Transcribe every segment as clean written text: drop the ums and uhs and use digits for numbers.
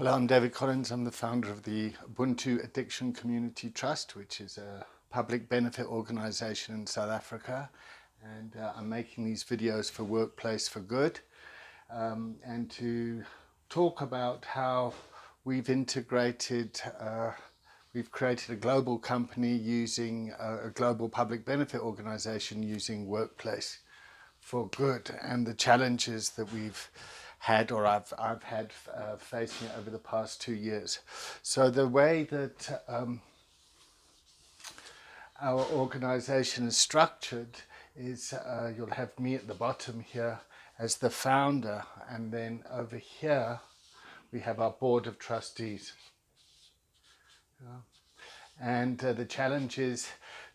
Hello, I'm David Collins. I'm the founder of the Ubuntu Addiction Community Trust, which is a public benefit organisation in South Africa. And I'm making these videos for Workplace for Good and to talk about how we've integrated, we've created a global company using a global public benefit organisation using Workplace for Good and the challenges that we've had or I've had facing it over the past 2 years. So the way that our organisation is structured is you'll have me at the bottom here as the founder, and then over here we have our Board of Trustees. And the challenge is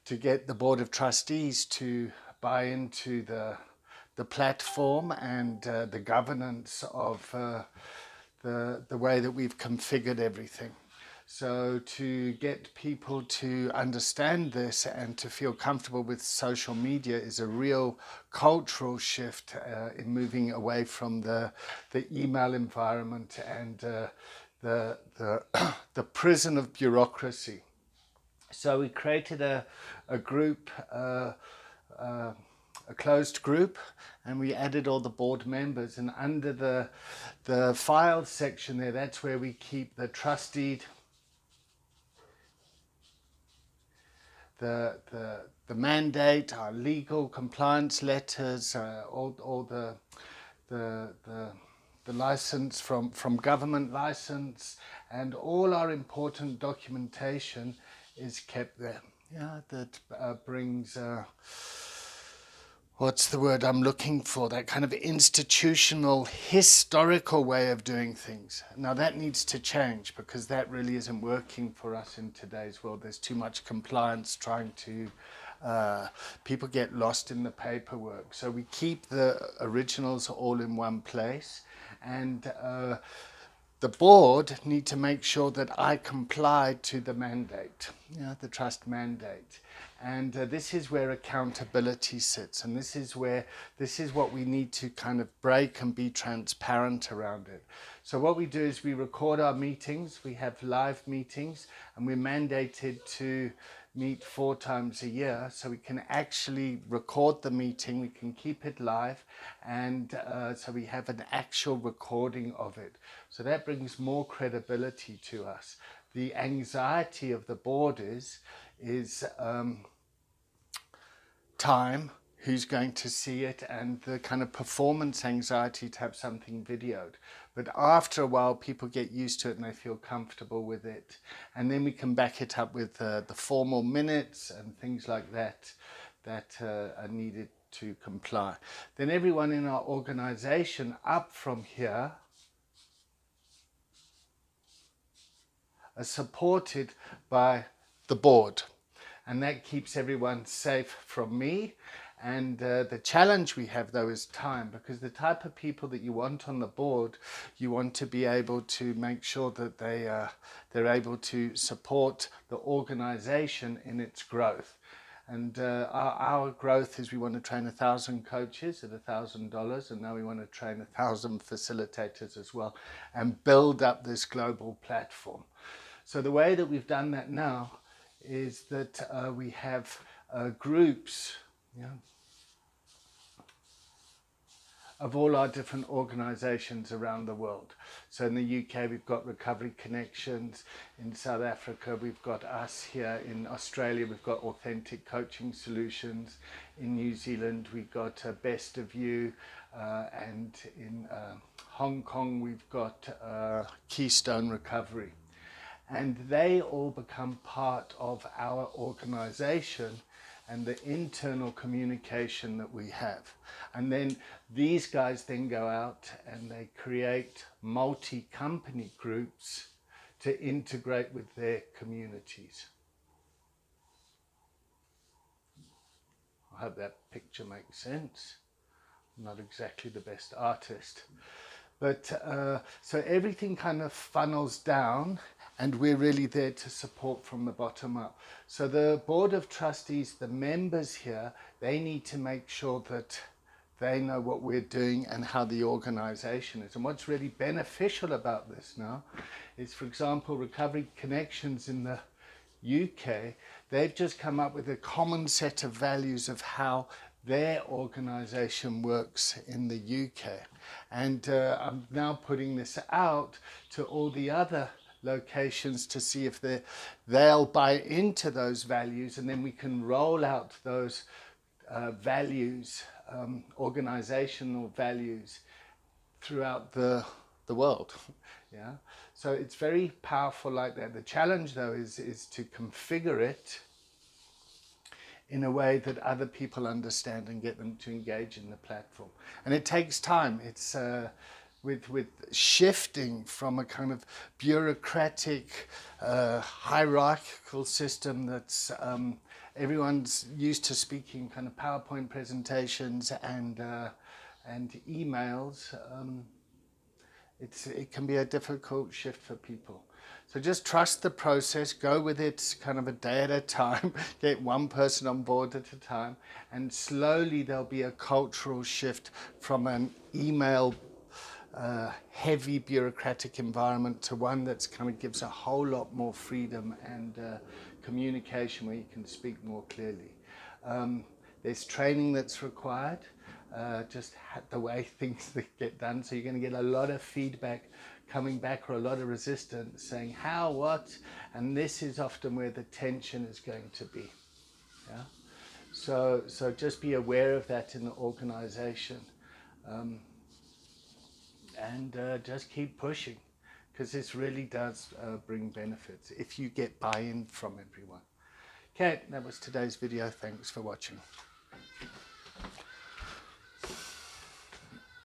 to get the Board of Trustees to buy into the platform and the governance of the way that we've configured everything. So to get people to understand this and to feel comfortable with social media is a real cultural shift in moving away from the email environment and the prison of bureaucracy. So we created a group, a closed group, and we added all the board members, and under the files section there, that's where we keep the trustee, the mandate, our legal compliance letters, all the license from government license, and all our important documentation is kept there. Yeah, that brings what's the word I'm looking for? That kind of institutional, historical way of doing things. Now that needs to change because that really isn't working for us in today's world. There's too much compliance trying to, people get lost in the paperwork. So we keep the originals all in one place, and the board need to make sure that I comply to the mandate, the trust mandate. And this is where accountability sits, and this is what we need to kind of break and be transparent around it. So what we do is we record our meetings, we have live meetings, and we're mandated to meet 4 times a year, so we can actually record the meeting, we can keep it live, and so we have an actual recording of it. So that brings more credibility to us. The anxiety of the board is time, who's going to see it, and the kind of performance anxiety to have something videoed. But after a while, people get used to it and they feel comfortable with it. And then we can back it up with the formal minutes and things like that are needed to comply. Then everyone in our organization up from here are supported by the board. And that keeps everyone safe from me. And the challenge we have, though, is time, because the type of people that you want on the board, you want to be able to make sure that they're able to support the organization in its growth. And our growth is we want to train 1,000 coaches at $1,000, and now we want to train 1,000 facilitators as well and build up this global platform. So the way that we've done that now is that we have groups of all our different organizations around the world. So in the UK we've got Recovery Connections, in South Africa we've got us, here in Australia we've got Authentic Coaching Solutions, in New Zealand we've got Best of You, and in Hong Kong we've got Keystone Recovery. And they all become part of our organization and the internal communication that we have. And then these guys then go out and they create multi-company groups to integrate with their communities. I hope that picture makes sense. I'm not exactly the best artist. But so everything kind of funnels down, and we're really there to support from the bottom up. So the Board of Trustees, the members here, they need to make sure that they know what we're doing and how the organisation is. And what's really beneficial about this now is, for example, Recovery Connections in the UK, they've just come up with a common set of values of how their organisation works in the UK. And I'm now putting this out to all the other locations to see if they'll buy into those values, and then we can roll out those values, organizational values, throughout the world. Yeah, so it's very powerful like that. The challenge though is to configure it in a way that other people understand and get them to engage in the platform. And it takes time. It's with shifting from a kind of bureaucratic, hierarchical system that's everyone's used to speaking kind of PowerPoint presentations and emails. It can be a difficult shift for people. So just trust the process, go with it kind of a day at a time, get one person on board at a time, and slowly there'll be a cultural shift from an email heavy bureaucratic environment to one that's kind of gives a whole lot more freedom and communication where you can speak more clearly. There's training that's required, just the way things get done. So you're going to get a lot of feedback coming back, or a lot of resistance saying how, what, and this is often where the tension is going to be. Yeah. So just be aware of that in the organization, and just keep pushing, because this really does bring benefits if you get buy-in from everyone. Okay, that was today's video. Thanks for watching.